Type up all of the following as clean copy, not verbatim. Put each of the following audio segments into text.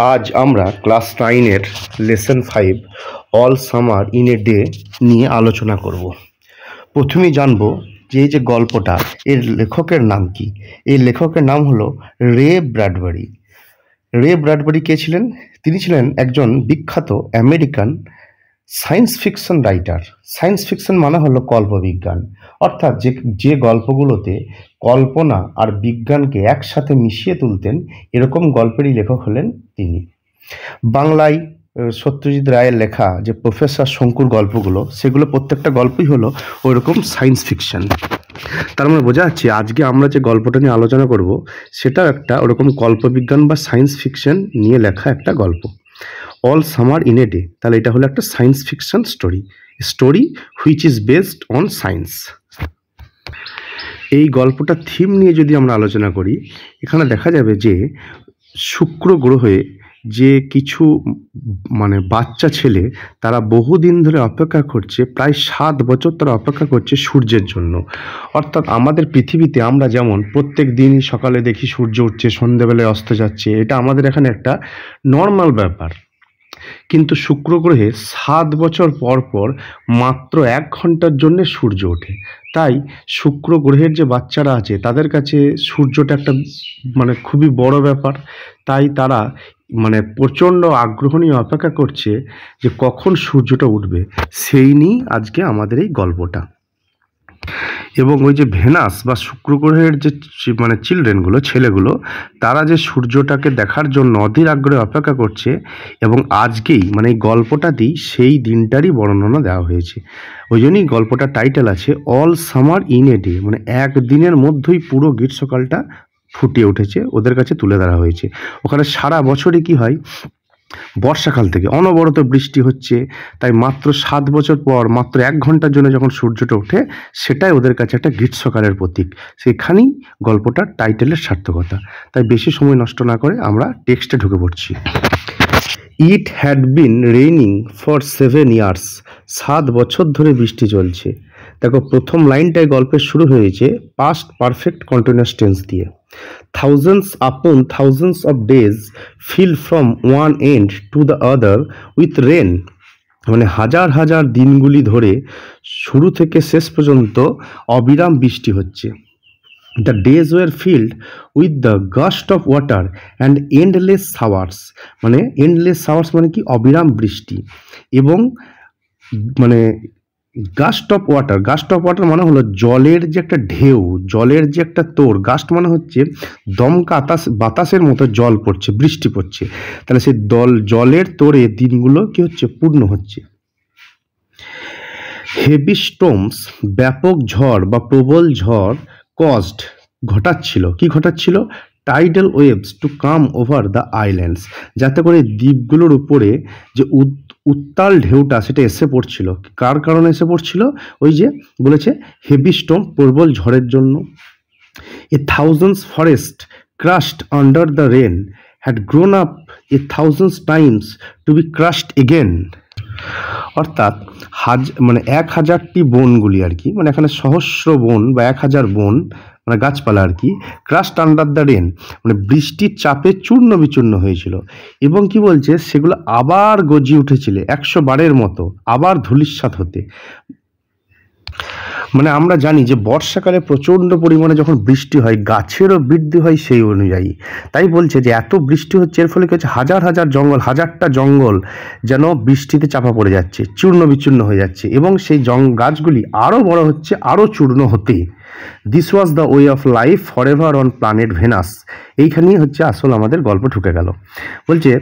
আজ আমরা ক্লাস 9-এর lesson 5 all summer in a day নিয়ে আলোচনা করব। প্রথমেই জানব যে এই যে গল্পটা, এর লেখকের নাম কি। এই লেখকের নাম হলো রে ব্র্যাডবারি। রে ব্র্যাডবারি কে ছিলেন? তিনি ছিলেন একজন বিখ্যাত American science fiction writer. Science fiction মানে হলো কল্পবিজ্ঞান, অর্থাৎ যে গল্পগুলোতে কল্পনা আর বিজ্ঞানকে একসাথে মিশিয়ে তুলতেন, এরকম গল্পেরই লেখক হলেন তিনি। বাংলায় সত্যজিৎ রায়ের লেখা যে প্রফেসর শঙ্কুর গল্পগুলো, সেগুলো প্রত্যেকটা গল্পই হলো ওইরকম সায়েন্স ফিকশন। তার মানে বোঝা যাচ্ছে আজকে আমরা যে গল্পটা নিয়ে আলোচনা করব সেটাও একটা ওরকম কল্পবিজ্ঞান বা সায়েন্স ফিকশন নিয়ে লেখা একটা গল্প। All summer in a day, তাহলে এটা হলো একটা science fiction story which is based on science. এই গল্পটার থিম নিয়ে যদি আমরা আলোচনা করি, এখানে দেখা যাবে যে শুক্র গ্রহে যে কিছু বাচ্চা ছেলে, তারা বহুদিন ধরে অপেক্ষা করছে, প্রায় 7 বছর তারা অপেক্ষা করছে সূর্যের জন্য। অর্থাৎ আমাদের পৃথিবীতে আমরা যেমন প্রত্যেক দিনই সকালে দেখি সূর্য উঠছে, সন্ধ্যেবেলায় অস্ত যাচ্ছে, এটা আমাদের এখানে একটা নর্মাল ব্যাপার। কিন্তু শুক্র গ্রহে 7 বছর পর পর মাত্র 1 ঘন্টার জন্য সূর্য ওঠে। তাই শুক্র গ্রহের যে বাচ্চারা আছে তাদের কাছে সূর্যটা একটা খুবই বড় ব্যাপার। তাই তারা প্রচণ্ড আগ্রহ নিয়ে অপেক্ষা করছে যে কখন সূর্যটা উঠবে। সেই নিয়ে আজকে আমাদের এই গল্পটা। এবং ওই যে ভেনাস বা শুক্র গ্রহের যে চিলড্রেনগুলো, ছেলেগুলো, তারা যে সূর্যটাকে দেখার জন্য অধীর আগ্রহে অপেক্ষা করছে, এবং আজকেই এই গল্পটাতেই সেই দিনটারই বর্ণনা দেওয়া হয়েছে। ওই জন্যই গল্পটার টাইটেল আছে all summer in a day, একদিনের মধ্যেই পুরো গ্রীষ্মকালটা ফুটে উঠেছে, ওদের কাছে তুলে ধরা হয়েছে। ওখানে সারা বছরই কি হয়, বর্ষাকাল থেকে অনবরত বৃষ্টি হচ্ছে, তাই মাত্র 7 বছর পর মাত্র 1 ঘন্টার জন্য যখন সূর্যটা ওঠে, সেটাই ওদের কাছে একটা গ্রীষ্মকালের প্রতীক। সেখানেই গল্পটার টাইটেলের সার্থকতা। তাই বেশি সময় নষ্ট না করে আমরা টেক্সটে ঢুকে পড়ছি। It had been raining for 7 years. 7 বছর ধরে বৃষ্টি চলছে। দেখো, প্রথম লাইনটায় গল্পের শুরু হয়েছে পাস্ট পারফেক্ট কন্টিনিউয়াস টেন্স দিয়ে। Thousands upon thousands of days fill from one end to the other with rain, হাজার হাজার দিনগুলি ধরে শুরু থেকে শেষ পর্যন্ত অবিরাম বৃষ্টি হচ্ছে। The days were filled with the gust of water and endless showers, endless showers কি, অবিরাম বৃষ্টি। এবং গাস্ট অফ ওয়াটার হলো জলের যে একটা ঢেউ, জলের যে একটা তোর। গাস্ট হচ্ছে দমকা বাতাসের মতো জল পড়ছে, বৃষ্টি পড়ছে। তাহলে সেই জলের তোরে দিনগুলো কি হচ্ছে, পূর্ণ হচ্ছে। হেভি স্টর্মস, ব্যাপক ঝড় বা প্রবল ঝড়, ঘটাচ্ছিল tidal waves to come over the islands, যাতে করে দ্বীপগুলোর উপরে যে উত্তাল ঢেউটা সেটা এসে পড়ছিল। কার কারণে এসে পড়ছিল? ওই যে বলেছে হেভি স্টর্ম, প্রবল ঝড়ের জন্য। A thousands forest crashed under the rain had grown up a thousands times to be crashed again. অর্থাৎ 1000টি বনগুলি আর কি, এখানে সহস্র বন বা 1000 বন গাছপালা আর কি, ক্রাশড আন্ডার দ্য রেন, বৃষ্টির চাপে চূর্ণ বিচূর্ণ হয়েছিল। এবং কি বলছে, সেগুলো আবার গজিয়ে উঠেছিল 100 বারের মতো, আবার ধূলিসাৎ হতে। আমরা জানি যে বর্ষাকালে প্রচণ্ড পরিমাণে যখন বৃষ্টি হয়, গাছেরও বৃদ্ধি হয় সেই অনুযায়ী। তাই বলছে যে এত বৃষ্টি হচ্ছে, এর ফলে কি হচ্ছে, হাজারটা জঙ্গল যেন বৃষ্টিতে চাপা পড়ে যাচ্ছে, চূর্ণ বিচূর্ণ হয়ে যাচ্ছে, এবং সেই গাছগুলি আরও বড় হচ্ছে, আরও চূর্ণ হতে। This was the way of life for ever on planet Venus. এইখানেই হচ্ছে আসল আমাদের গল্প ঢুকে গেল। বলছে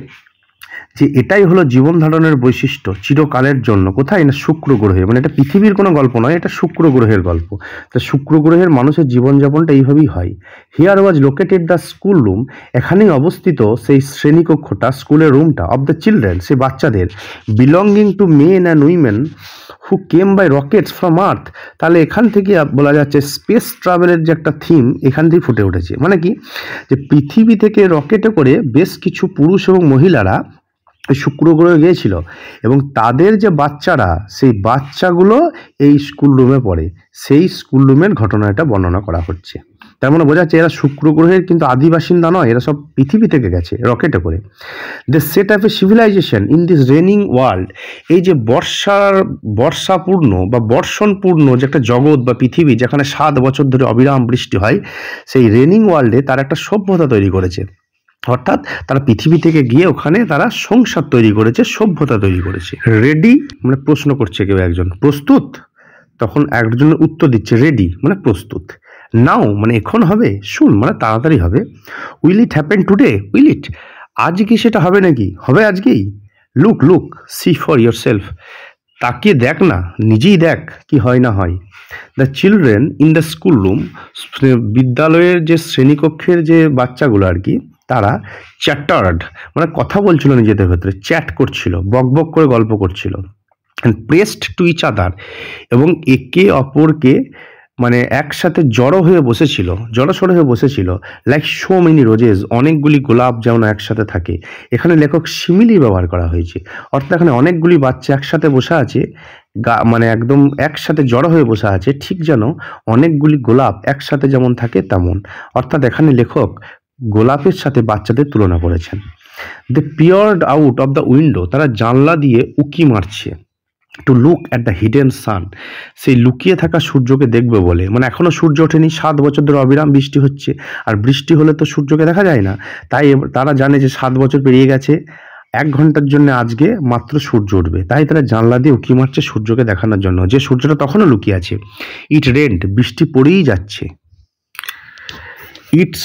যে এটাই হলো জীবন ধারণের বৈশিষ্ট্য চিরকালের জন্য। কোথায় না, শুক্র গ্রহে। এটা পৃথিবীর কোনো গল্প নয়, এটা শুক্র গ্রহের গল্প। তা শুক্র গ্রহের মানুষের জীবনযাপনটা এইভাবেই হয়। Here was located the school room, এখানেই অবস্থিত সেই শ্রেণীকক্ষটা, স্কুলের রুমটা, অফ দ্য চিলড্রেন, সেই বাচ্চাদের, belonging to men and women who came by rockets from Earth. তাহলে এখান থেকে বলা যাচ্ছে স্পেস ট্রাভেলের যে একটা থিম এখান থেকে ফুটে উঠেছে। কি, যে পৃথিবী থেকে রকেটে করে বেশ কিছু পুরুষ এবং মহিলারা শুক্র গ্রহে গিয়েছিল, এবং তাদের যে বাচ্চারা, সেই বাচ্চাগুলো এই স্কুল রুমে পড়ে। সেই স্কুল রুমের ঘটনাটা বর্ণনা করা হচ্ছে। তার মানে বোঝা যাচ্ছে এরা শুক্র গ্রহের কিন্তু আদি বাসিন্দা নয়, এরা সব পৃথিবী থেকে গেছে রকেটে করে। They set up a civilization in this raining world. এই যে বর্ষাপূর্ণ বা বর্ষণপূর্ণ যে একটা জগৎ বা পৃথিবী যেখানে 7 বছর ধরে অবিরাম বৃষ্টি হয়, সেই রেনিং ওয়ার্ল্ডে তারা একটা সভ্যতা তৈরি করেছে। অর্থাৎ তারা পৃথিবী থেকে গিয়ে ওখানে তারা সংসার তৈরি করেছে, সভ্যতা তৈরি করেছে। রেডি মানে প্রশ্ন করছে কেউ একজন, প্রস্তুত? তখন একজন উত্তর দিচ্ছে রেডি মানে প্রস্তুত। নাও মানে এখন হবে, শুন মানে তাড়াতাড়ি হবে। Will it happen today? Will it, আজ কি সেটা হবে নাকি? হবে আজকেই। Look see for yourself, তাকিয়ে দেখ না, নিজেই দেখ কি হয় না হয়। The children in the schoolroom, বিদ্যালয়ের যে শ্রেণীকক্ষের যে বাচ্চাগুলো আর কি, তারা চ্যাটার্ড মানে কথা বলছিল নিজেদের ভেতরে, চ্যাট করছিল, বকবক করে গল্প করছিল। And pressed to each other, এবং একে অপরকে মানে একসাথে জড়ো হয়ে বসেছিল, জড়সড়ো হয়ে বসেছিল। লাইক সো মেনি রোজেস, অনেকগুলি গোলাপ যেমন একসাথে থাকে। এখানে লেখক সিমিলি ব্যবহার করা হয়েছে, অর্থাৎ এখানে অনেকগুলি বাচ্চা একসাথে বসে আছে, মানে একদম একসাথে জড়ো হয়ে বসে আছে, ঠিক যেন অনেকগুলি গোলাপ একসাথে যেমন থাকে তেমন। অর্থাৎ এখানে লেখক গোলাপের সাথে বাচ্চাদের তুলনা করেছেন। They peered out of the window, তারা জানলা দিয়ে উকি মারছে। To look at the hidden sun, সেই লুকিয়ে থাকা সূর্যকে দেখবে বলে। মানে এখনো সূর্য ওঠেনি, 7 বছর ধরে অবিরাম বৃষ্টি হচ্ছে, আর বৃষ্টি হলে তো সূর্যকে দেখা যায় না। তাই তারা জানে যে 7 বছর পেরিয়ে গেছে, 1 ঘন্টার জন্য আজকে মাত্র সূর্য উঠবে। তাই তারা জানলা দিয়ে উকি মারছে সূর্যকে দেখানোর জন্য, যে সূর্যটা তখনও লুকিয়ে আছে। ইট রেন্ট, বৃষ্টি পড়েই যাচ্ছে। ইটস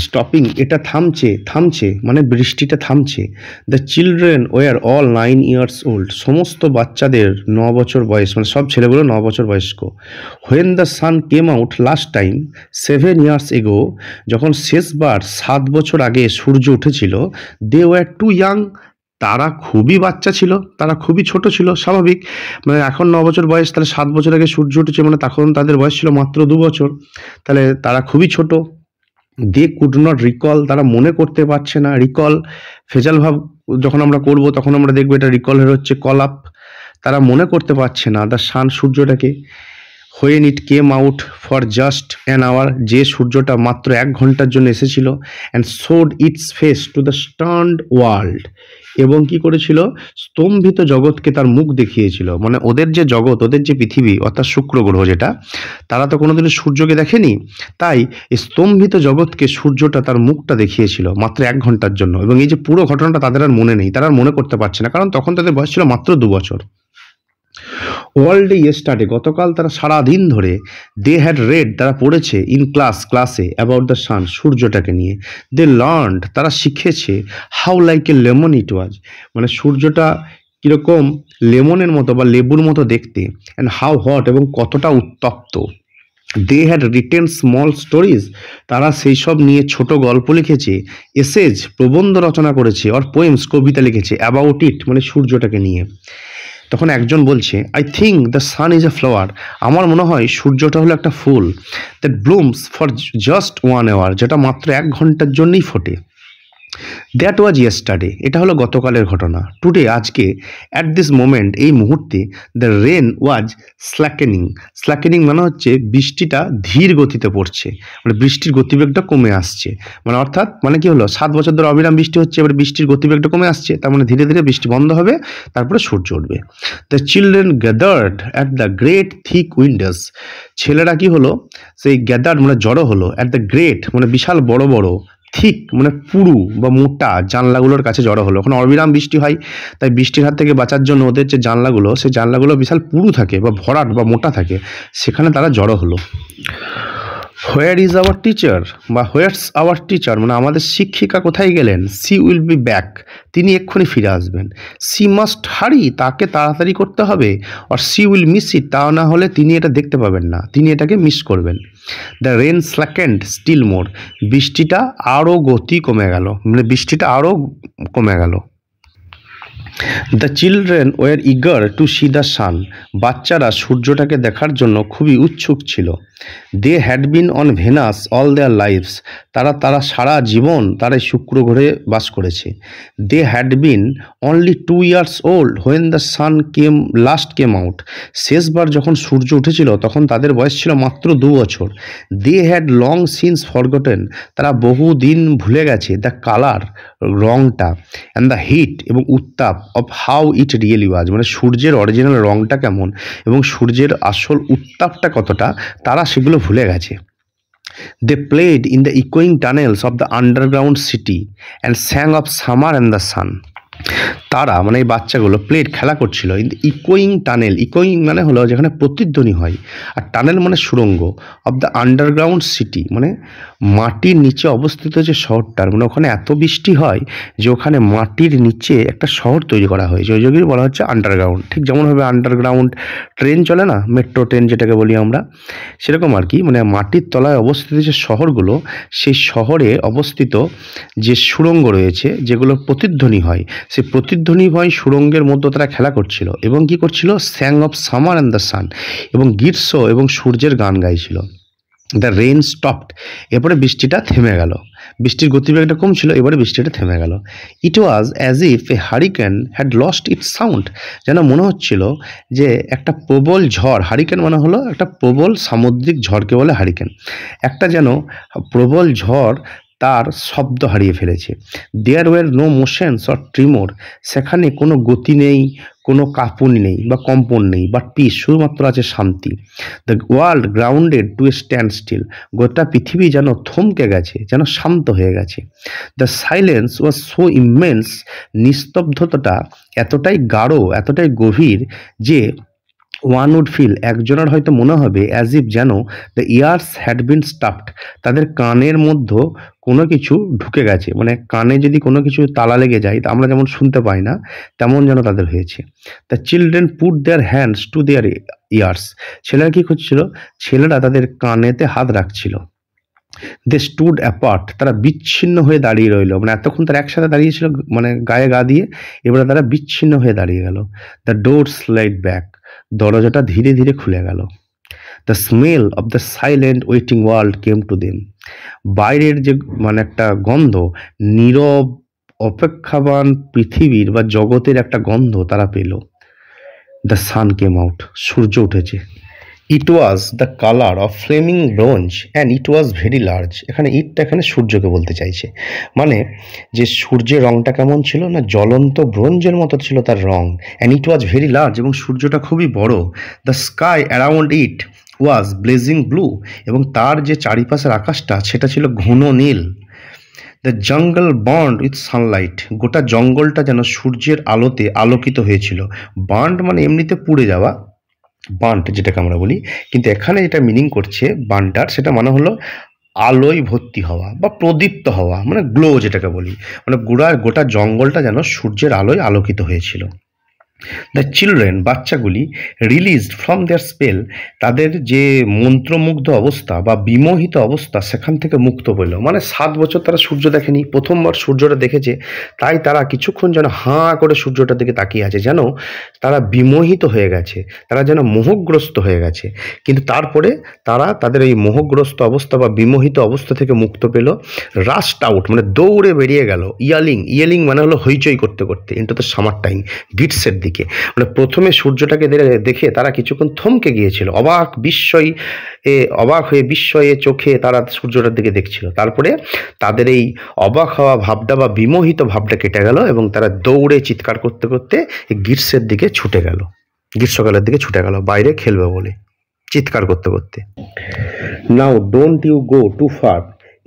স্টপিং, এটা থামছে মানে বৃষ্টিটা থামছে। The children were all 9 years old, সমস্ত বাচ্চাদের 9 বছর বয়স, মানে সব ছেলেগুলো 9 বছর বয়স্ক। When the sun came out last time 7 years ago, যখন শেষবার 7 বছর আগে সূর্য উঠেছিল, দে ওয়ার টু ইয়াং, তারা খুবই বাচ্চা ছিল, তারা খুবই ছোট ছিল, স্বাভাবিক। মানে এখন 9 বছর বয়স, তাহলে 7 বছর আগে সূর্য উঠেছে মানে তখন তাদের বয়স ছিল মাত্র 2 বছর, তাহলে তারা খুবই ছোট। দে কুড নট রিকল, তারা মনে করতে পারছে না। রিকল ফেজাল ভাব যখন আমরা করব তখন আমরা দেখবো এটা রিকলের হচ্ছে কল আপ। তারা মনে করতে পারছে না দ্য সান, সূর্যটাকে। When it came out for just an hour, যে সূর্যটা মাত্র 1 ঘন্টার জন্য এসেছিল। And showed its face to the stunned world, এবং কি করেছিল, স্তম্ভিত জগৎকে তার মুখ দেখিয়েছিল। মানে ওদের যে জগৎ, ওদের যে পৃথিবী অর্থাৎ শুক্র গ্রহ যেটা, তারা তো কোনোদিনও সূর্যকে দেখেনি, তাই এই স্তম্ভিত জগৎকে সূর্যটা তার মুখটা দেখিয়েছিল মাত্র 1 ঘন্টার জন্য। এবং এই যে পুরো ঘটনাটা তাদের আর মনে নেই, তারা আর মনে করতে পারছে না, কারণ তখন তাদের বয়স ছিল মাত্র 2 বছর। অল ডে ইয়েস্টারডে, গতকাল তারা সারাদিন ধরে, দে হ্যাড রেড, তারা পড়েছে, ইন ক্লাসে অ্যাবাউট দ্য সান, সূর্যটাকে নিয়ে। দে লার্নড, তারা শিখেছে, হাউ লাইক এ লেমন ইট ওয়াজ, মানে সূর্যটা কীরকম লেমনের মতো বা লেবুর মতো দেখতে। অ্যান্ড হাউ হট, এবং কতটা উত্তপ্ত। They had written small stories, তারা সেই সব নিয়ে ছোট গল্প লিখেছে। এসেজ, প্রবন্ধ রচনা করেছে। আর পোয়েমস, কবিতা লিখেছে। অ্যাবাউট ইট মানে সূর্যটাকে নিয়ে। তখন একজন বলছে, I think the sun is a flower, আমার মনে হয় সূর্যটা হলো একটা ফুল, that blooms for just 1 hour, যেটা মাত্র 1 ঘন্টার জন্যই ফোটে। দ্যাট ওয়াজ ইয়েস্টারডে, এটা হলো গতকালের ঘটনা। টুডে, আজকে, অ্যাট দিস মোমেন্ট, এই মুহূর্তে, দ্য রেন ওয়াজ স্ল্যাকেনিং মানে হচ্ছে বৃষ্টিটা ধীর গতিতে পড়ছে, মানে বৃষ্টির গতিবেগটা কমে আসছে। মানে অর্থাৎ মানে কি হলো, 7 বছর ধরে অবিরাম বৃষ্টি হচ্ছে, এবার বৃষ্টির গতিবেগটা কমে আসছে, তার মানে ধীরে ধীরে বৃষ্টি বন্ধ হবে, তারপরে সূর্য উঠবে। The children gathered at the great thick Windows, ছেলেরা কি হলো, সেই গ্যাদার্ড মানে জড়ো হলো, অ্যাট দ্য গ্রেট মানে বিশাল বড় বড়, থিক মানে পুরু বা মোটা জানলাগুলোর কাছে জড়ো হলো। ওখানে অবিরাম বৃষ্টি হয়, তাই বৃষ্টির হাত থেকে বাঁচার জন্য ওদের যে জানলাগুলো, সেই জানলাগুলো বিশাল পুরু থাকে বা ভরাট বা মোটা থাকে, সেখানে তারা জড়ো হলো। হোয়ার ইজ আওয়ার টিচার বা হোয়াটস আওয়ার টিচার মানে আমাদের শিক্ষিকা কোথায় গেলেন। সি উইল বি ব্যাক, তিনি এক্ষুনি ফিরে আসবেন। সি মাস্ট হারি, তাকে তাড়াতাড়ি করতে হবে। আর সি উইল মিস ইট, তা না হলে তিনি এটা দেখতে পাবেন না, তিনি এটাকে মিস করবেন। দ্য রেন স্ল্যাকেন্ড স্টিল মোর, বৃষ্টিটা আরও গতি কমে গেল, মানে বৃষ্টিটা আরও কমে গেল। The children were eager to see the sun, বাচ্চারা সূর্যটাকে দেখার জন্য খুবই উৎসুক ছিল। They had been on Venus all their lives, তারা সারা জীবন তারা এই শুক্র গ্রহে বাস করেছে। They had been only 2 years old when the sun came out, শেষবার যখন সূর্য উঠেছিল তখন তাদের বয়স ছিল মাত্র 2 বছর। They had long since forgotten, তারা বহুদিন ভুলে গেছে দ্য কালার, রংটা, অ্যান্ড দ্য হিট এবং উত্তাপ of how it really was, মানে সূর্যের অরিজিনাল রংটা কেমন এবং সূর্যের আসল উত্তাপটা কতটা তারা সেগুলো ভুলে গেছে। দে প্লেড ইন দ্য ইকোয়িং tunnels of the underground city and sang of summer and the sun, তারা মানে এই বাচ্চাগুলো প্লেড খেলা করছিল ইন দ্য ইকোয়িং টানেল, ইকোয়িং মানে হলো যেখানে প্রতিধ্বনি হয়, আর টানেল মানে সুড়ঙ্গ, অফ দ্য আন্ডারগ্রাউন্ড সিটি মানে মাটির নিচে অবস্থিত যে শহরটার, মানে ওখানে এত বৃষ্টি হয় যে ওখানে মাটির নিচে একটা শহর তৈরি করা হয়েছে, ওই জন্যই বলা হচ্ছে আন্ডারগ্রাউন্ড। ঠিক যেমনভাবে আন্ডারগ্রাউন্ড ট্রেন চলে না, মেট্রো ট্রেন যেটাকে বলি আমরা, সেরকম আর কি, মানে মাটির তলায় অবস্থিত যে শহরগুলো, সেই শহরে অবস্থিত যে সুড়ঙ্গ রয়েছে যেগুলো প্রতিধ্বনি হয়, সেই প্রতিধ্বনিময় সুড়ঙ্গের মধ্যে তারা খেলা করছিল এবং কি করছিল, স্যাং অফ সামার অ্যান্ড দ্য সান, এবং গ্রীষ্ম এবং সূর্যের গান গাইছিল। দ্য রেইন স্টপড, এরপরে বৃষ্টিটা থেমে গেল, বৃষ্টির গতিবেগটা কম ছিল, এবারে বৃষ্টিটা থেমে গেল। It was as if a hurricane had lost its sound, যেন মনে হচ্ছিল যে একটা প্রবল ঝড়, হারিকেন মানে হলো একটা প্রবল সামুদ্রিক ঝড়কে বলে হারিকেন, একটা যেন প্রবল ঝড় তার শব্দ হারিয়ে ফেলেছে। There were no motions or tremor, সেখানে কোনো গতি নেই, কোনো কাঁপুনি নেই বা কম্পন নেই, বাট পিস, শুধুমাত্র আছে শান্তি। The world grounded to a standstill, গোটা পৃথিবী যেন থমকে গেছে, যেন শান্ত হয়ে গেছে। The silence was so immense, নিস্তব্ধতাটা এতটাই গাঢ়, এতটাই গভীর যে ওয়ান উড ফিল, একজনের হয়তো মনে হবে অ্যাজ ইফ যেন the years had been stuffed, তাদের কানের মধ্যে কোনো কিছু ঢুকে গেছে, মানে কানে যদি কোনো কিছু তালা লেগে যায় তা আমরা যেমন শুনতে পাই না, তেমন যেন তাদের হয়েছে। The children put their hands to their years, ছেলেরা কী করছিল, ছেলেরা তাদের কানেতে হাত রাখছিল। দে স্টুড অ্যাপার্ট, তারা বিচ্ছিন্ন হয়ে দাঁড়িয়ে রইল, মানে এতক্ষণ তারা একসাথে দাঁড়িয়েছিল মানে গায়ে গা দিয়ে, এবারে তারা বিচ্ছিন্ন হয়ে দাঁড়িয়ে গেল। দ্য ডোর স্লাইড ব্যাক, দরজাটা ধীরে ধীরে খুলে গেল। The smell of the silent waiting world came to them, বাইরের যে মানে একটা গন্ধ, নীরব অপেক্ষাবান পৃথিবীর বা জগতের একটা গন্ধ তারা পেল। দ্য সান কেম আউট, সূর্য উঠেছে। It was the colour of flaming bronze and it was very large, এখানে ইটটা এখানে সূর্যকে বলতে চাইছে, মানে যে সূর্যের রংটা কেমন ছিল না, জ্বলন্ত ব্রোঞ্জের মতো ছিল তার রং। And it was very large, এবং সূর্যটা খুবই বড়। The sky around it was blazing blue, এবং তার যে চারিপাশের আকাশটা সেটা ছিল ঘন নীল। The jungle burned with sunlight, গোটা জঙ্গলটা যেন সূর্যের আলোতে আলোকিত হয়েছিল। বার্নড মানে এমনিতে পুড়ে যাওয়া, বান্ট যেটাকে আমরা বলি, কিন্তু এখানে যেটা মিনিং করছে বান্টার, সেটা মানে হলো আলোয় ভর্তি হওয়া বা প্রদীপ্ত হওয়া, মানে গ্লো যেটাকে বলি, মানে গোটা জঙ্গলটা যেন সূর্যের আলোয় আলোকিত হয়েছিল। দ্য চিলড্রেন, বাচ্চাগুলি, রিলিজড ফ্রম দেয়ার স্পেল, তাদের যে মন্ত্রমুগ্ধ অবস্থা বা বিমোহিত অবস্থা সেখান থেকে মুক্ত পেল, মানে 7 বছর তারা সূর্য দেখেনি, প্রথমবার সূর্যটা দেখেছে, তাই তারা কিছুক্ষণ যেন হাঁ করে সূর্যটার দিকে তাকিয়ে আছে, যেন তারা বিমোহিত হয়ে গেছে, তারা যেন মোহগ্রস্ত হয়ে গেছে। কিন্তু তারপরে তারা তাদের এই মোহগ্রস্ত অবস্থা বা বিমোহিত অবস্থা থেকে মুক্ত পেল। রাস্ট আউট মানে দৌড়ে বেরিয়ে গেল, ইয়েলিং মানে হলো হইচই করতে করতে, ইন্টু দ্য সামার টাইম, গিটসের দিকে। মানে প্রথমে সূর্যটাকে দেখে তারা কিছুক্ষণ থমকে গিয়েছিল, অবাক হয়ে বিস্ময়ে চোখে তারা সূর্যটার দিকে দেখছিল। তারপরে তাদের এই অবাক হওয়া ভাবটা বা বিমোহিত ভাবটা কেটে গেল এবং তারা দৌড়ে চিৎকার করতে করতে গ্রীষ্মের দিকে ছুটে গেল, গ্রীষ্মকালের দিকে ছুটে গেল বাইরে খেলবে বলে, চিৎকার করতে করতে। Now don't you go too far,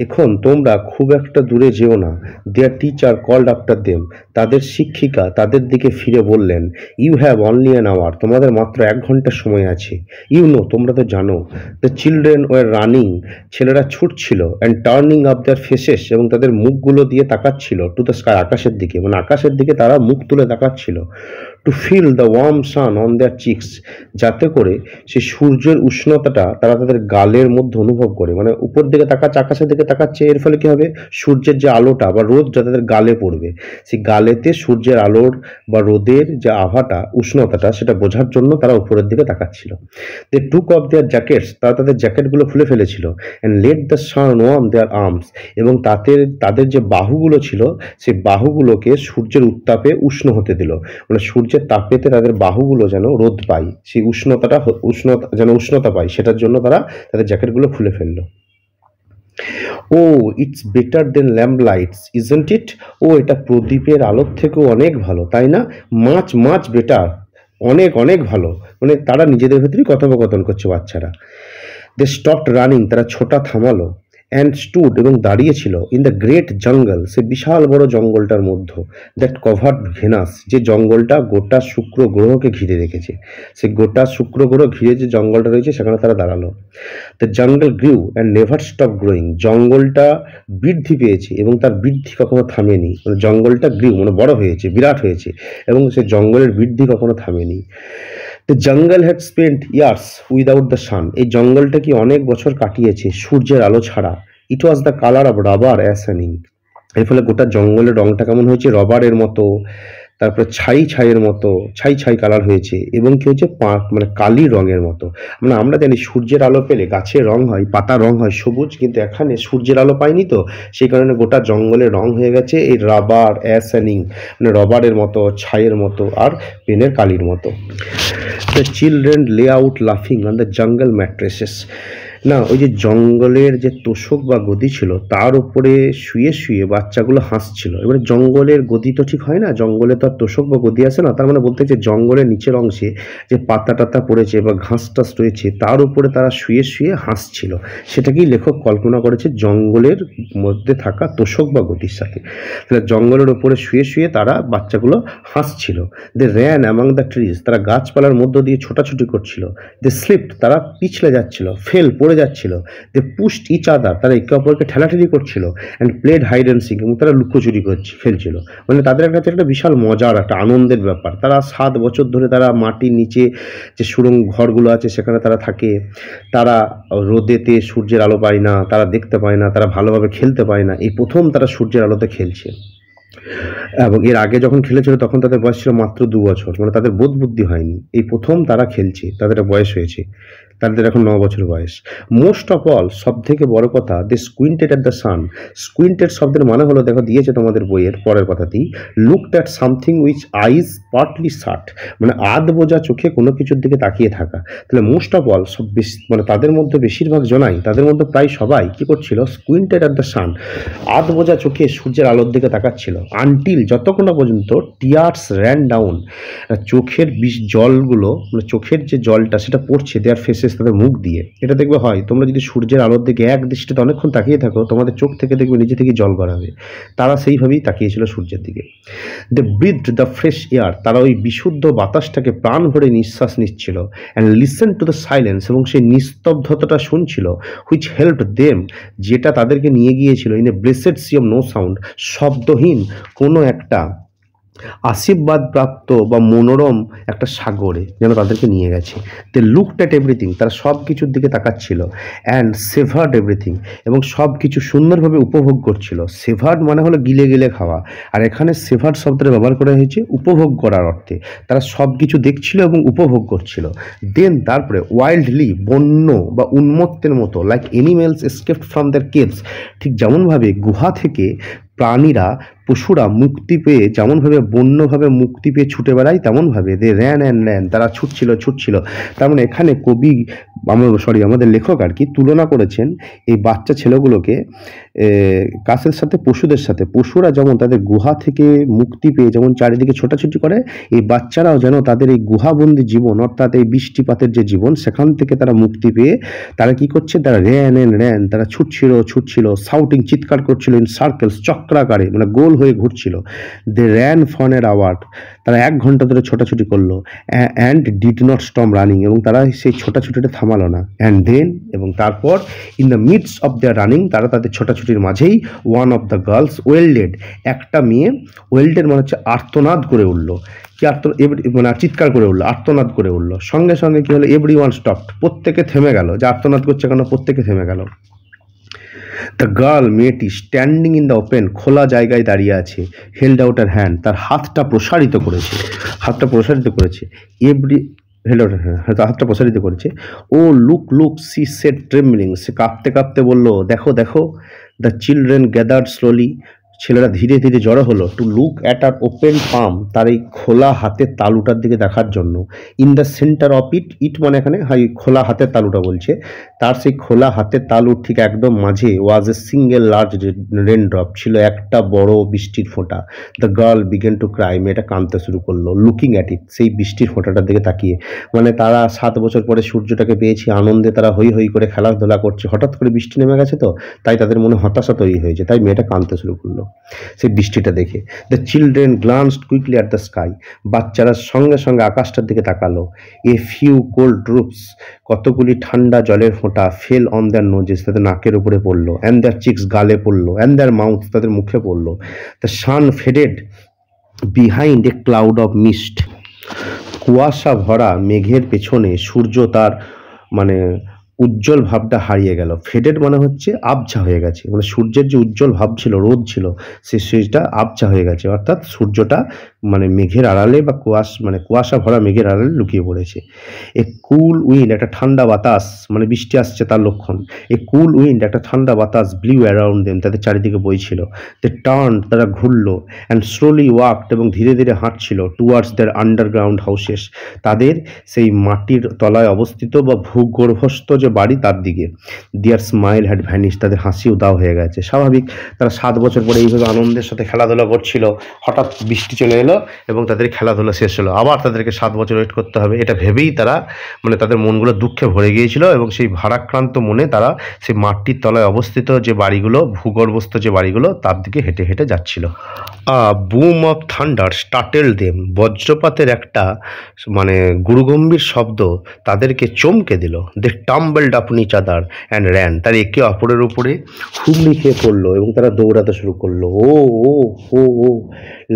এখন তোমরা খুব একটা দূরে যেও না। Their teacher called after them, তাদের শিক্ষিকা তাদের দিকে ফিরে বললেন, you have only an hour, তোমাদের মাত্র 1 ঘন্টা সময় আছে। ইউ নো, তোমরা তো জানো। দ্য চিলড্রেন ওয়ার রানিং, ছেলেরা ছুটছিল, and turning up their faces, এবং তাদের মুখগুলো দিয়ে তাকাচ্ছিল টু দ্য স্কাই, আকাশের দিকে, মানে আকাশের দিকে তারা মুখ তুলে তাকাচ্ছিল। To feel the warm sun on their cheeks, যাতে করে সেই সূর্যের উষ্ণতাটা তারা তাদের গালের মধ্যে অনুভব করে। মানে উপর দিকে তাকাচ্ছে, আকাশের দিকে তাকাচ্ছে, এর ফলে কি হবে, সূর্যের যে আলোটা বা রোদটা তাদের গালে পড়বে, সেই গালেতে সূর্যের আলোর বা রোদের যে আভাটা, উষ্ণতাটা, সেটা বোঝার জন্য তারা উপরের দিকে তাকাচ্ছিল। দে টুক অফ দেয়ার জ্যাকেটস, তারা তাদের জ্যাকেটগুলো খুলে ফেলেছিল। And let the sun warm their arms, এবং তাদের যে বাহুগুলো ছিল সেই বাহুগুলোকে সূর্যের উত্তাপে উষ্ণ হতে দিল। মানে সূর্যের তাপেতে তাদের বাহুগুলো যেন রোদ পায়, সেই উষ্ণতা পায়, সেটার জন্য তারা তাদের জ্যাকেটগুলো খুলে ফেললো। Oh it's better than lamp lights isn't it, ও এটা প্রদীপের আলোর থেকেও অনেক ভালো, তাই না? মাচ মাচ বেটার, অনেক অনেক ভালো। মানে তারা নিজেদের ভেতরেই কথোপকথন করছে বাচ্চারা। দে স্টপড রানিং, তারা ছোটা থামালো। অ্যান্ড স্টুড, এবং দাঁড়িয়েছিল, ইন দ্য গ্রেট জঙ্গল, সে বিশাল বড় জঙ্গলটার মধ্যে, দ্যাট কভার্ড ভেনাস, যে জঙ্গলটা গোটা শুক্র গ্রহকে ঘিরে রেখেছে। সে গোটা শুক্র গ্রহ ঘিরে যে জঙ্গলটা রয়েছে সেখানে তারা দাঁড়ালো। The jungle গ্রিউ and never stop growing, জঙ্গলটা বৃদ্ধি পেয়েছে এবং তার বৃদ্ধি কখনো থামেনি। মানে জঙ্গলটা গ্রিউ মানে বড় হয়েছে, বিরাট হয়েছে, এবং সে জঙ্গলের বৃদ্ধি কখনো থামেনি। The jungle had spent years without the sun, এই জঙ্গলটা কি অনেক বছর কাটিয়েছে সূর্যের আলো ছাড়া। It was the colour of rubber as an ink, এর ফলে গোটা জঙ্গলের রংটা কেমন হয়েছে, রবারের মতো, তারপরে ছাইয়ের মতো, ছাই কালার হয়েছে, এবং কি হয়েছে, মানে কালির রঙের মতো। মানে আমরা জানি সূর্যের আলো পেলে গাছের রং হয়, পাতার রং হয় সবুজ, কিন্তু এখানে সূর্যের আলো পাইনি তো, সেই কারণে গোটা জঙ্গলের রং হয়ে গেছে এই রাবার অ্যাস অ্যান ইঙ্ক, মানে রবারের মতো, ছাইয়ের মতো, আর পেনের কালির মতো। দ্য চিলড্রেন লে আউট লাফিং অন দ্য জঙ্গল ম্যাট্রেসেস, না ওই যে জঙ্গলের যে তোষক বা গদি ছিল তার উপরে শুয়ে শুয়ে বাচ্চাগুলো হাসছিল। এবারে জঙ্গলের গদি তো ঠিক হয় না, জঙ্গলে তো আর তোষক বা গদি আছে না, তার মানে বলতে যে জঙ্গলের নিচের অংশে যে পাতা টাতা পড়েছে বা ঘাস টাস রয়েছে তার উপরে তারা শুয়ে শুয়ে হাসছিল। সেটাকেই লেখক কল্পনা করেছে জঙ্গলের মধ্যে থাকা তোষক বা গদির সাথে। তাহলে জঙ্গলের উপরে শুয়ে শুয়ে তারা বাচ্চাগুলো হাসছিল। দে র্যান অ্যামাং দ্য ট্রিজ, তারা গাছপালার মধ্য দিয়ে ছোটাছুটি করছিল। দে স্লিপড, তারা পিছলে যাচ্ছিল, ফেল পড়ে যাচ্ছিল। দে পুশড ইচ আদার, তারা একে অপরকে ঠেলাঠেলি করছিল। And played hide and seek, এবং তারা লুকোচুরি খেলছিল। মানে তাদের কাছে একটা বিশাল মজার, একটা আনন্দের ব্যাপার। তারা 7 বছর ধরে তারা মাটির নিচে যে সুড়ঙ্গ ঘরগুলো আছে সেখানে তারা থাকে। তারা রোদেতে সূর্যের আলো পায় না, তারা দেখতে পায় না, তারা ভালোভাবে খেলতে পায় না, এই প্রথম তারা সূর্যের আলোতে খেলছে। এবং এর আগে যখন খেলেছিল তখন তাদের বয়স ছিল মাত্র 2 বছর, মানে তাদের বোধ বুদ্ধি হয়নি, এই প্রথম তারা খেলছে, তাদের বয়স হয়েছে, তাদের এখন 9 বছর বয়স। মোস্ট অফ অল, সব থেকে বড় কথা, দে স্কুইন্টেড অ্যাট দ্য সান, স্কুইন্টেড শব্দের মানে হলো, দেখো দিয়েছে তোমাদের বইয়ের পরের কথাতেই, looked at something which eyes partly shut, মানে আধ বোঝা চোখে কোনো কিছুর দিকে তাকিয়ে থাকা। তাহলে মোস্ট অফ অল, সব মানে তাদের মধ্যে বেশিরভাগ জনাই, তাদের মধ্যে প্রায় সবাই কি করছিল, স্কুইন্টেড অ্যাট দ্য সান, আধ বোঝা চোখে সূর্যের আলোর দিকে তাকাচ্ছিল। আনটিল, যতক্ষণ না পর্যন্ত টিয়ার্স র্যান ডাউন, চোখের জলগুলো, মানে চোখের যে জলটা সেটা পড়ছে দেয়ার ফেসেস, তাদের মুখ দিয়ে। এটা দেখবে হয়, তোমরা যদি সূর্যের আলোর দিকে এক দৃষ্টিতে অনেকক্ষণ তাকিয়ে থাকো তোমাদের চোখ থেকে দেখবে নিজে থেকে জল গড়াবে। তারা সেইভাবেই তাকিয়েছিল সূর্যের দিকে। দে ব্রিথড দ্য ফ্রেশ এয়ার, তারা ওই বিশুদ্ধ বাতাসটাকে প্রাণ ভরে নিঃশ্বাস নিচ্ছিল। And listen to the silence, এবং সেই নিস্তব্ধতাটা শুনছিল। হুইচ হেল্প দেম, যেটা তাদেরকে নিয়ে গিয়েছিল in a blessed sea of no sound, শব্দহীন কোনো একটা আশীর্বাদ প্রাপ্ত বা মনোরম একটা সাগরে যেন তাদেরকে নিয়ে গেছে। দে লুকড অ্যাট এভরিথিং, তারা সব কিছুর দিকে তাকাচ্ছিল। অ্যান্ড সেভার্ড এভরিথিং, এবং সব কিছু সুন্দরভাবে উপভোগ করছিল। সেভার্ড মানে হলো গিলে গিলে খাওয়া, আর এখানে সেভার্ড শব্দটা ব্যবহার করা হয়েছে উপভোগ করার অর্থে। তারা সব কিছু দেখছিল এবং উপভোগ করছিল। দেন তারপরে ওয়াইল্ডলি, বন্য বা উন্মত্তের মতো, like animals escaped from their caves, ঠিক যেমনভাবে গুহা থেকে প্রাণীরা, পশুরা মুক্তি পেয়ে যেমনভাবে বন্যভাবে মুক্তি পেয়ে ছুটে বেড়ায় তেমনভাবে দে র্যান অ্যান্ড র্যান, তারা ছুটছিল। তার মানে এখানে আমাদের লেখক আর কি তুলনা করেছেন এই বাচ্চা ছেলেগুলোকে কাছের সাথে, পশুদের সাথে। পশুরা যেমন তাদের গুহা থেকে মুক্তি পেয়ে যেমন চারিদিকে ছোটাছুটি করে, এই বাচ্চারাও যেন তাদের এই গুহাবন্দি জীবন, অর্থাৎ এই বৃষ্টিপাতের যে জীবন, সেখান থেকে তারা মুক্তি পেয়ে তারা কি করছে, তারা র্যান অ্যান্ড র্যান, তারা ছুটছিল, সাউটিং, চিৎকার করছিল, ইন সার্কেলস, চক্রাকারে, মানে গোল হয়ে ঘুরছিল। দে র্যান ফর অ্যান আওয়ার, তারা 1 ঘন্টা ধরে ছোটাছুটি করলো। And did not stop running, এবং তারা সেই ছোটাছুটিটা থামালো না। অ্যান্ড দেন, এবং তারপর, in the midst of their running, তারা তাদের ছোটাছুটি ছুটোছুটির মাঝেই one of the girls welded, একটা মেয়ে ওয়েল্ডেড মানে হচ্ছে আর্তনাদ করে উঠলো, কি মানে চিৎকার করে উঠলো, আর্তনাদ করে উঠলো। সঙ্গে সঙ্গে কি হলো, এভরিওয়ান স্টপড, প্রত্যেকে থেমে গেল, যে আর্তনাদ করছে কেন, প্রত্যেকে থেমে গেল। দ্য গার্ল, মেয়েটি, স্ট্যান্ডিং ইন দ্য ওপেন, খোলা জায়গায় দাঁড়িয়ে আছে, হেল্ড আউট হার হ্যান্ড, তার হাতটা প্রসারিত করেছে, হাতটা প্রসারিত করেছে, হাতটা প্রসারিত করেছে। Oh look look, she said trembling, সে কাঁপতে কাঁপতে বলল, দেখো দেখো। দ্য চিলড্রেন গ্যাদার্ড স্লোলি, ছেলেরা ধীরে ধীরে জড়ো হলো, to look at her open palm, তার এই খোলা হাতের তালুটার দিকে দেখার জন্য। In the centre of it, it মানে এখানে খোলা হাতের তালুটা বলছে, তার সেই খোলা হাতের তালুর ঠিক একদম মাঝে was a single large rain drop, ছিল একটা বড় বৃষ্টির ফোঁটা। The girl began to cry, মেয়েটা কাঁদতে শুরু করলো, লুকিং অ্যাট ইট, সেই বৃষ্টির ফোঁটাটার দিকে তাকিয়ে। মানে তারা 7 বছর পরে সূর্যটাকে পেয়েছি, আনন্দে তারা হই হই করে খেলাধুলা করছে, হঠাৎ করে বৃষ্টি নেমে গেছে, তো তাই তাদের মনে হতাশা তৈরি হয়েছে, তাই মেয়েটা কাঁদতে শুরু করলো সেই বৃষ্টিটা দেখে। The children glanced quickly at the sky, বাচ্চারা সঙ্গে সঙ্গে আকাশটার দিকে তাকালো। এ ফিউ কোল্ড ড্রপস, কতগুলি ঠান্ডা জলের ফোঁটা, ফেল অন দ্যার নোজেস, তাদের নাকের উপরে পড়লো, অ্যান্ড দ্যার চিক্স, গালে পড়লো, অ্যান্ড দ্যার মাউথ, তাদের মুখে পড়লো। The sun faded behind A cloud of mist, কুয়াশা ভরা মেঘের পেছনে সূর্য তার মানে উজ্জ্বল ভাবটা হারিয়ে গেল। ফেডেড মানে হচ্ছে আবছা হয়ে গেছে, মানে সূর্যের যে উজ্জ্বল ভাব ছিল, রোদ ছিল, সেটা আবছা হয়ে গেছে, অর্থাৎ সূর্যটা মানে মেঘের আড়ালে বা কুয়াশা ভরা মেঘের আড়ালে লুকিয়ে পড়েছে। এ কুল উইন্ড, একটা ঠান্ডা বাতাস, মানে বৃষ্টি আসছে তার লক্ষণ। এ কুল উইন্ড, একটা ঠান্ডা বাতাস, ব্লিউ অ্যারাউন্ড দেম, তাদের চারিদিকে বইছিল। দে টার্ন, তারা ঘুরলো, অ্যান্ড স্লোলি ওয়াকড, এবং ধীরে ধীরে হাঁটছিল, টুয়ার্ডস দেয়ার আন্ডারগ্রাউন্ড হাউসেস, তাদের সেই মাটির তলায় অবস্থিত বা ভূগর্ভস্থ যে বাড়ি তার দিকে। দিয়ার স্মাইল হ্যাড ভ্যানিশ, তাদের হাসি উদাও হয়ে গেছে। স্বাভাবিক, তারা 7 বছর পরে এইভাবে আনন্দের সাথে খেলাধুলা করছিল, হঠাৎ বৃষ্টি চলে এলো এবং তাদের খেলাধুলা শেষ হলো, আবার তাদেরকে 7 বছর ওয়েট করতে হবে, এটা ভেবেই তারা মানে তাদের মনগুলো দুঃখে ভরে গিয়েছিল, এবং সেই ভারাক্রান্ত মনে তারা সেই মাটির তলায় অবস্থিত যে বাড়িগুলো, ভূগর্ভস্থ যে বাড়িগুলো, তার দিকে হেঁটে হেঁটে যাচ্ছিল। Boom of thunder startled them, বজ্রপাতের একটা মানে গুরুগম্ভীর শব্দ তাদেরকে চমকে দিল। They tumbled up each other and ran, তার একে অপরের উপরে হুমড়ি খেয়ে পড়লো এবং তারা দৌড়াতে শুরু করলো। ও ও ও ও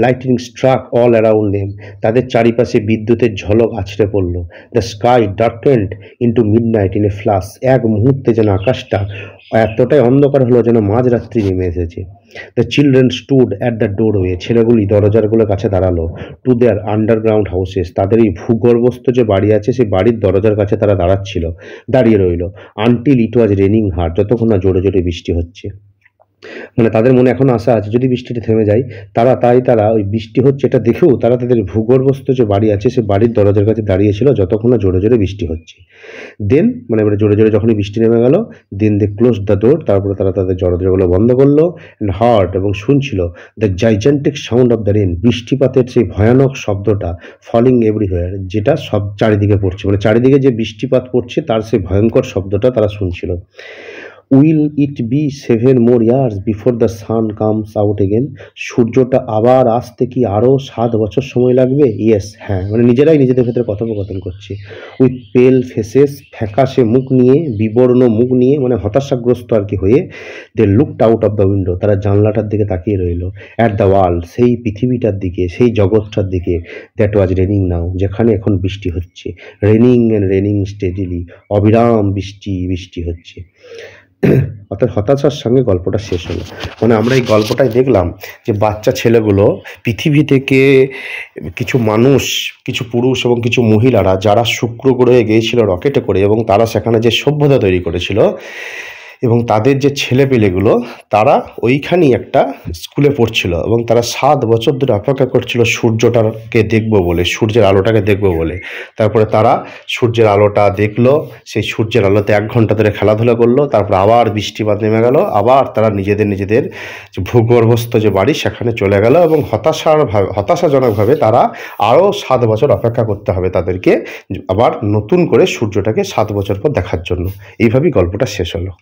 lightning struck all around them, তাদের চারিপাশে বিদ্যুতের ঝলক আছড়ে পড়লো। The sky darkened into midnight in a flash, এক মুহূর্তে যেন আকাশটা এতটাই অন্ধকার হলো যেন মাঝরাত্রি নেমে এসেছে। The children stood at the doorway, ছেলেগুলি দরজাগুলোর কাছে দাঁড়ালো। টু দেয়ার আন্ডারগ্রাউন্ড হাউসেস, তাদের এই ভূগর্ভস্থ যে বাড়ি আছে সেই বাড়ির দরজার কাছে তারা দাঁড়িয়ে রইল। আনটিল ইট ওয়াজ রেনিং হার্ড, যতক্ষণ না জোরে জোরে বৃষ্টি হচ্ছে। মানে তাদের মনে এখন আশা আছে যদি বৃষ্টিটা থেমে যায়, তারা ওই বৃষ্টি হচ্ছে এটা দেখেও তারা তাদের ভূগর্ভস্থ যে বাড়ি আছে সেই বাড়ির দরজার কাছে দাঁড়িয়েছিল যতক্ষণ না জোরে জোরে বৃষ্টি হচ্ছে। দেন মানে জোরে জোরে যখনই বৃষ্টি নেমে গেল, দেন দে ক্লোজ দ্য ডোর, তারপরে তারা তাদের দরজাগুলো বন্ধ করলো। অ্যান্ড হার্ড, এবং শুনছিল the gigantic sound of the rain, বৃষ্টিপাতের সেই ভয়ানক শব্দটা, ফলিং এভরিহোয়ার, যেটা সব চারিদিকে পড়ছে, মানে চারিদিকে যে বৃষ্টিপাত পড়ছে তার সেই ভয়ঙ্কর শব্দটা তারা শুনছিল। Will it be 7 more years before the sun comes out again, সূর্যটা আবার আসতে কি আরও 7 বছর সময় লাগবে? ইয়েস, হ্যাঁ, মানে নিজেরাই নিজেদের ভেতরে কথোপকথন করছে। উইথ পেল ফেসেস, ফ্যাকাশে মুখ নিয়ে, বিবর্ণ মুখ নিয়ে, মানে হতাশাগ্রস্ত আর কি হয়ে, they looked out of the window, তারা জানলাটার দিকে তাকিয়ে রইল। অ্যাট দ্য ওয়ার্ল্ড, সেই পৃথিবীটার দিকে, সেই জগৎটার দিকে। দ্যাট ওয়াজ রেনিং নাও, যেখানে এখন বৃষ্টি হচ্ছে। রেনিং অ্যান্ড রেনিং স্টেডিলি, অবিরাম বৃষ্টি হচ্ছে। অর্থাৎ হতাশার সঙ্গে গল্পটা শেষ হলো। মানে আমরা এই গল্পটায় দেখলাম যে বাচ্চা ছেলেগুলো পৃথিবী থেকে কিছু মানুষ, কিছু পুরুষ এবং কিছু মহিলারা যারা শুক্র গ্রহে গিয়েছিল রকেটে করে, এবং তারা সেখানে যে সভ্যতা তৈরি করেছিল, এবং তাদের যে ছেলেপেলেগুলো তারা ওইখানেই একটা স্কুলে পড়ছিল, এবং তারা 7 বছর ধরে অপেক্ষা করছিল সূর্যটাকে দেখবো বলে, সূর্যের আলোটাকে দেখবো বলে। তারপরে তারা সূর্যের আলোটা দেখলো, সেই সূর্যের আলোতে 1 ঘন্টা ধরে খেলাধুলা করলো, তারপর আবার বৃষ্টিপাত নেমে গেল, আবার তারা নিজেদের যে ভূগর্ভস্থ যে বাড়ি সেখানে চলে গেল, এবং হতাশাজনকভাবে তারা আরও 7 বছর অপেক্ষা করতে হবে তাদেরকে আবার নতুন করে সূর্যটাকে 7 বছর পর দেখার জন্য। এইভাবেই গল্পটা শেষ হলো।